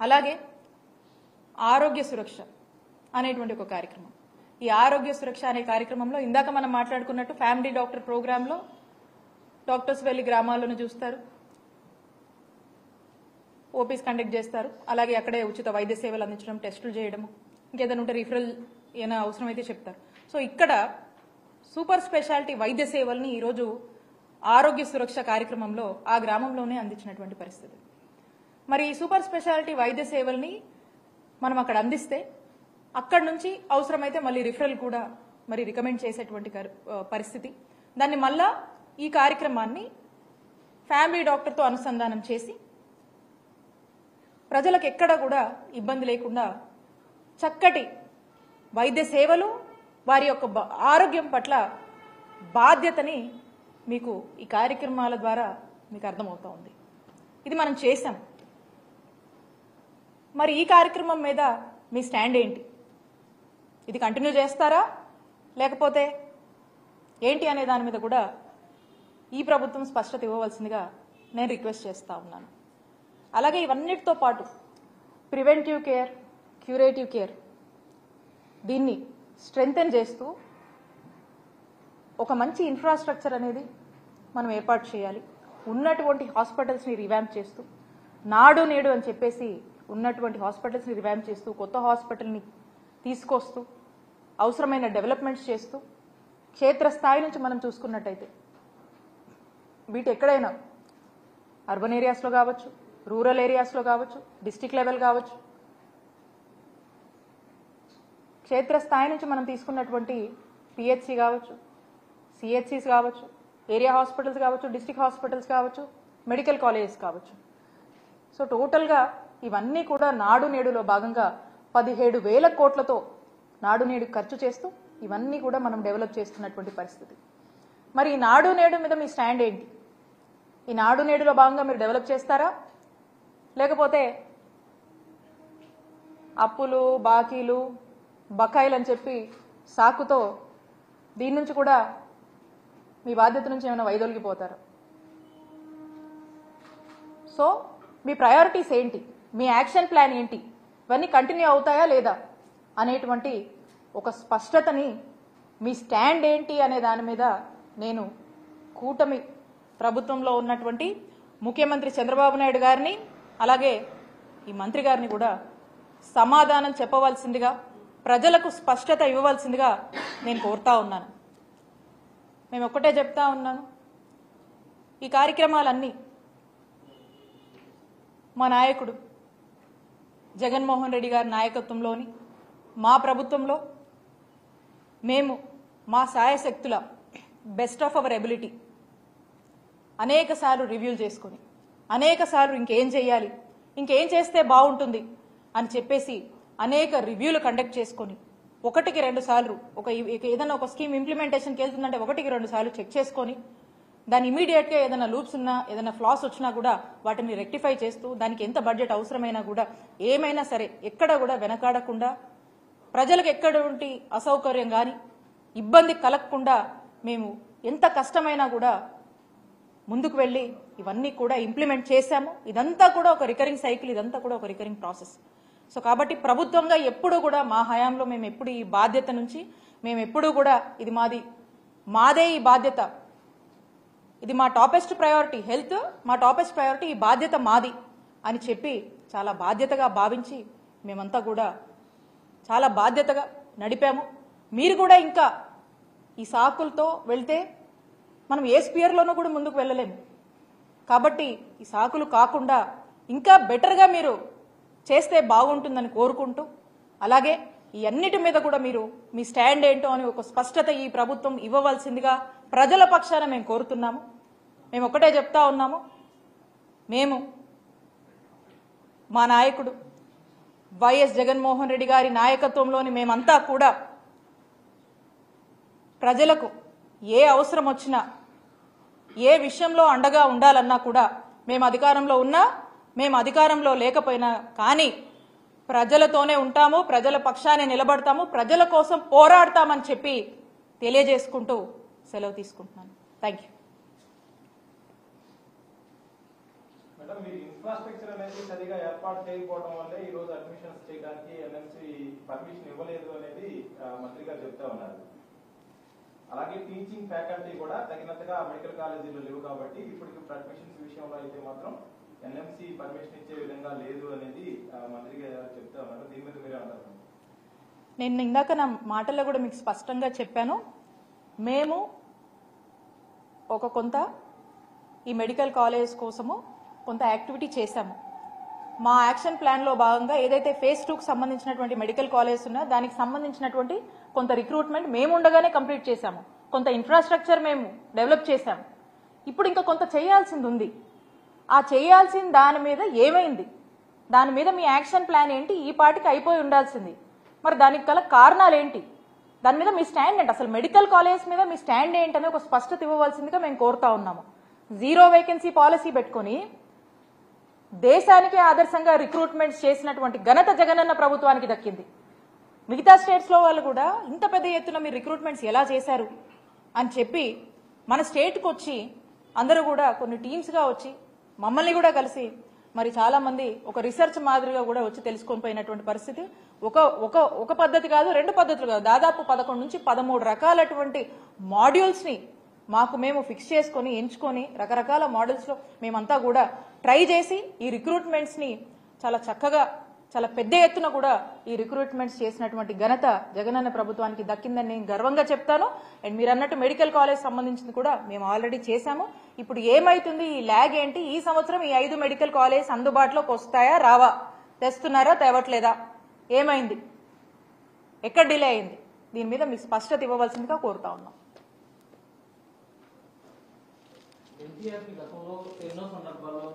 అలాగే ఆరోగ్య సురక్ష అనేటువంటి ఒక కార్యక్రమం. ఈ ఆరోగ్య సురక్ష అనే కార్యక్రమంలో ఇందాక మనం మాట్లాడుకున్నట్టు ఫ్యామిలీ డాక్టర్ ప్రోగ్రాంలో డాక్టర్స్ వెళ్లి గ్రామాలను చూస్తారు, ఓపీస్ కండక్ట్ చేస్తారు, అలాగే అక్కడే ఉచిత వైద్య సేవలు అందించడం, టెస్టులు చేయడము, ఇంకేదైనా ఉంటే రిఫరల్ ఏమైనా అవసరమైతే చెప్తారు. సో ఇక్కడ సూపర్ స్పెషాలిటీ వైద్య సేవల్ని ఈరోజు ఆరోగ్య సురక్ష కార్యక్రమంలో ఆ గ్రామంలోనే అందించినటువంటి పరిస్థితి. మరి ఈ సూపర్ స్పెషాలిటీ వైద్య సేవల్ని మనం అక్కడ అందిస్తే అక్కడి నుంచి అవసరమైతే మళ్ళీ రిఫరల్ కూడా మరి రికమెండ్ చేసేటువంటి పరిస్థితి. దాన్ని మళ్ళా ఈ కార్యక్రమాన్ని ఫ్యామిలీ డాక్టర్తో అనుసంధానం చేసి ప్రజలకు ఎక్కడ కూడా ఇబ్బంది లేకుండా చక్కటి వైద్య సేవలు, వారి యొక్క ఆరోగ్యం పట్ల బాధ్యతని మీకు ఈ కార్యక్రమాల ద్వారా మీకు అర్థమవుతా ఉంది. ఇది మనం చేశాం. మరి ఈ కార్యక్రమం మీద మీ స్టాండ్ ఏంటి? ఇది కంటిన్యూ చేస్తారా లేకపోతే ఏంటి అనే దాని మీద కూడా ఈ ప్రభుత్వం స్పష్టత ఇవ్వవలసిందిగా నేను రిక్వెస్ట్ చేస్తా ఉన్నాను. అలాగే ఇవన్నిటితో పాటు ప్రివెంటివ్ కేర్, క్యూరేటివ్ కేర్ దీన్ని స్ట్రెంగ్తెన్ చేస్తూ ఒక మంచి ఇన్ఫ్రాస్ట్రక్చర్ అనేది మనం ఏర్పాటు చేయాలి. ఉన్నటువంటి హాస్పిటల్స్ని రివ్యాంప్ చేస్తూ, నాడు నేడు అని చెప్పేసి ఉన్నటువంటి హాస్పిటల్స్ని రివ్యాంప్ చేస్తూ, కొత్త హాస్పిటల్ని తీసుకొస్తూ, అవసరమైన డెవలప్మెంట్స్ చేస్తూ, క్షేత్రస్థాయి నుంచి మనం చూసుకున్నట్టయితే వీటి ఎక్కడైనా అర్బన్ ఏరియాస్లో కావచ్చు, రూరల్ ఏరియాస్లో కావచ్చు, డిస్టిక్ లెవెల్ కావచ్చు, క్షేత్రస్థాయి నుంచి మనం తీసుకున్నటువంటి పిహెచ్సి కావచ్చు, సిహెచ్సిస్ కావచ్చు, ఏరియా హాస్పిటల్స్ కావచ్చు, డిస్టిక్ హాస్పిటల్స్ కావచ్చు, మెడికల్ కాలేజెస్ కావచ్చు. సో టోటల్గా ఇవన్నీ కూడా నాడు నేడులో భాగంగా 17,000 కోట్లతో నాడు నేడు ఖర్చు చేస్తూ ఇవన్నీ కూడా మనం డెవలప్ చేస్తున్నటువంటి పరిస్థితి. మరి ఈ నాడు నేడు మీద మీ స్టాండ్ ఏంటి? ఈ నాడు నేడులో భాగంగా మీరు డెవలప్ చేస్తారా లేకపోతే అప్పులు, బాకీలు, బకాయిలు అని చెప్పి సాకుతో దీని నుంచి కూడా మీ బాధ్యత నుంచి ఏమైనా వైదొలిగిపోతారా? సో మీ ప్రయారిటీస్ ఏంటి? మీ యాక్షన్ ప్లాన్ ఏంటి? ఇవన్నీ కంటిన్యూ అవుతాయా లేదా అనేటువంటి ఒక స్పష్టతని, మీ స్టాండ్ ఏంటి అనే దాని మీద నేను కూటమి ప్రభుత్వంలో ఉన్నటువంటి ముఖ్యమంత్రి చంద్రబాబు నాయుడు గారిని అలాగే ఈ మంత్రి గారిని కూడా సమాధానం చెప్పవలసిందిగా, ప్రజలకు స్పష్టత ఇవ్వవలసిందిగా నేను కోరుతా ఉన్నాను. మేము ఒక్కటే చెప్తా ఉన్నాను, ఈ కార్యక్రమాలన్నీ మా నాయకుడు జగన్మోహన్ రెడ్డి గారి నాయకత్వంలోని మా ప్రభుత్వంలో మేము మా సాయశక్తుల బెస్ట్ ఆఫ్ అవర్ ఎబిలిటీ అనేక సార్లు రివ్యూలు చేసుకొని, అనేక సార్లు ఇంకేం చేయాలి, ఇంకేం చేస్తే బాగుంటుంది అని చెప్పేసి అనేక రివ్యూలు కండక్ట్ చేసుకొని 1-2 సార్లు ఏదైనా ఒక స్కీమ్ ఇంప్లిమెంటేషన్కి వెళ్తుందంటే 1-2 సార్లు చెక్ చేసుకొని దాని ఇమీడియట్గా ఏదైనా లూప్స్ ఉన్నా, ఏదైనా ఫ్లాస్ వచ్చినా కూడా వాటిని రెక్టిఫై చేస్తూ, దానికి ఎంత బడ్జెట్ అవసరమైనా కూడా ఏమైనా సరే ఎక్కడ కూడా వెనకాడకుండా, ప్రజలకు ఎక్కడంటి అసౌకర్యం కానీ ఇబ్బంది కలగకుండా మేము ఎంత కష్టమైనా కూడా ముందుకు వెళ్ళి ఇవన్నీ కూడా ఇంప్లిమెంట్ చేశాము. ఇదంతా కూడా ఒక రికరింగ్ సైకిల్, ఇదంతా కూడా ఒక రికరింగ్ ప్రాసెస్. సో కాబట్టి ప్రభుత్వంగా ఎప్పుడూ కూడా మా హయాంలో మేము ఎప్పుడు ఈ బాధ్యత నుంచి మేము ఎప్పుడూ కూడా ఇది మాదే ఈ బాధ్యత, ఇది మా టాపెస్ట్ ప్రయారిటీ, హెల్త్ మా టాపెస్ట్ ప్రయారిటీ, ఈ బాధ్యత మాది అని చెప్పి చాలా బాధ్యతగా భావించి మేమంతా కూడా చాలా బాధ్యతగా నడిపాము. మీరు కూడా ఇంకా ఈ సాకులతో వెళ్తే మనం ఏ స్పియర్లోనూ కూడా ముందుకు వెళ్ళలేము. కాబట్టి ఈ సాకులు కాకుండా ఇంకా బెటర్గా మీరు చేస్తే బాగుంటుందని కోరుకుంటూ, అలాగే ఈ అన్నిటి మీద కూడా మీరు మీ స్టాండ్ ఏంటో అని ఒక స్పష్టత ఈ ప్రభుత్వం ఇవ్వవలసిందిగా ప్రజల పక్షాన మేము కోరుతున్నాము. మేము ఒకటే చెప్తా ఉన్నాము, మేము మా నాయకుడు వైఎస్ జగన్మోహన్ రెడ్డి గారి నాయకత్వంలోని మేమంతా కూడా ప్రజలకు ఏ అవసరం వచ్చినా, ఏ విషయంలో అండగా ఉండాలన్నా కూడా మేము అధికారంలో ఉన్నా, మేము అధికారంలో లేకపోయినా కానీ ప్రజలతోనే ఉంటాము, ప్రజల పక్షానే నిలబడతాము, ప్రజల కోసం పోరాడతామని చెప్పి తెలియజేసుకుంటూ సెలవు తీసుకుంటున్నాను. Thank you. మేడం, మీరు ఇన్ఫ్రాస్ట్రక్చర్ అనేది సరిగా ఏర్పాటు చేయకపోవడం వల్లే ఈ రోజు అడ్మిషన్స్ చేయడానికి ఎన్ఎంసీ పర్మిషన్ ఇవ్వలేదు అనేది మంత్రి గారు చెప్తా ఉన్నారు. అలాగే టీచింగ్ ఫ్యాకల్టీ కూడా తగినంతగా మెడికల్ కాలేజీలో లేవు కాబట్టి ఇప్పటికి అడ్మిషన్స్ విషయంలో అయితే మాత్రం ఎన్ఎంసీ పర్మిషన్ ఇచ్చే విధంగా లేదు అనేది మంత్రి గారు చెప్తా ఉన్నారు. దీని మీద మీరే అంటారు? నేను ఇందాక నా మాటల్లో కూడా మీకు స్పష్టంగా చెప్పాను. మేము కొంత ఈ మెడికల్ కాలేజ్ కోసము కొంత యాక్టివిటీ చేశాము. మా యాక్షన్ ప్లాన్లో భాగంగా ఏదైతే ఫేజ్ 2కు సంబంధించినటువంటి మెడికల్ కాలేజ్ ఉన్నా దానికి సంబంధించినటువంటి కొంత రిక్రూట్మెంట్ మేము ఉండగానే కంప్లీట్ చేశాము. కొంత ఇన్ఫ్రాస్ట్రక్చర్ మేము డెవలప్ చేశాము. ఇప్పుడు ఇంకా కొంత చేయాల్సింది ఉంది. ఆ చేయాల్సిన దాని మీద ఏమైంది, దాని మీద మీ యాక్షన్ ప్లాన్ ఏంటి, ఈ పాటికి అయిపోయి ఉండాల్సింది. మరి దానికి గల కారణాలు ఏంటి, దాని మీద మీ స్టాండ్ ఏంటి, అసలు మెడికల్ కాలేజ్ మీద మీ స్టాండ్ ఏంటనే ఒక స్పష్టత ఇవ్వవలసిందిగా మేము కోరుతా ఉన్నాము. 0 వేకెన్సీ పాలసీ పెట్టుకుని దేశానికి ఆదర్శంగా రిక్రూట్మెంట్స్ చేసినటువంటి ఘనత జగనన్న ప్రభుత్వానికి దక్కింది. మిగతా స్టేట్స్ లో వాళ్ళు కూడా ఇంత పెద్ద ఎత్తున మీరు రిక్రూట్మెంట్స్ ఎలా చేశారు అని చెప్పి మన స్టేట్కి వచ్చి అందరూ కూడా కొన్ని టీమ్స్గా వచ్చి మమ్మల్ని కూడా కలిసి మరి చాలా మంది ఒక రీసెర్చ్ మాదిరిగా కూడా వచ్చి తెలుసుకొని పోయినటువంటి పరిస్థితి. ఒక పద్ధతి కాదు, 2 పద్ధతులు కాదు, దాదాపు 11 నుంచి 13 రకాలటువంటి మాడ్యూల్స్ ని మేము ఫిక్స్ చేసుకొని ఎంచుకొని రకరకాల మోడల్స్ లో మేమంతా కూడా ట్రై చేసి ఈ రిక్రూట్మెంట్స్ ని చాలా చక్కగా చాలా పెద్ద ఎత్తున కూడా ఈ రిక్రూట్మెంట్స్ చేసినటువంటి ఘనత జగనన్న ప్రభుత్వానికి దక్కిందని నేను గర్వంగా చెప్తాను. అండ్ మీరు అన్నట్టు మెడికల్ కాలేజ్ సంబంధించింది కూడా మేము ఆల్రెడీ చేశాము. ఇప్పుడు ఏమైతుంది, ఈ ల్యాగ్ ఏంటి, ఈ సంవత్సరం ఈ 5 మెడికల్ కాలేజ్ అందుబాటులోకి వస్తాయా రావా, తెస్తున్నారా తేవట్లేదా, ఏమైంది, ఎక్కడ డిలే అయింది, దీని మీద మీకు స్పష్టత ఇవ్వవలసిందిగా కోరుతా ఉన్నాం. ఎన్టీఆర్ గతంలో ఎన్నో సందర్భాల్లో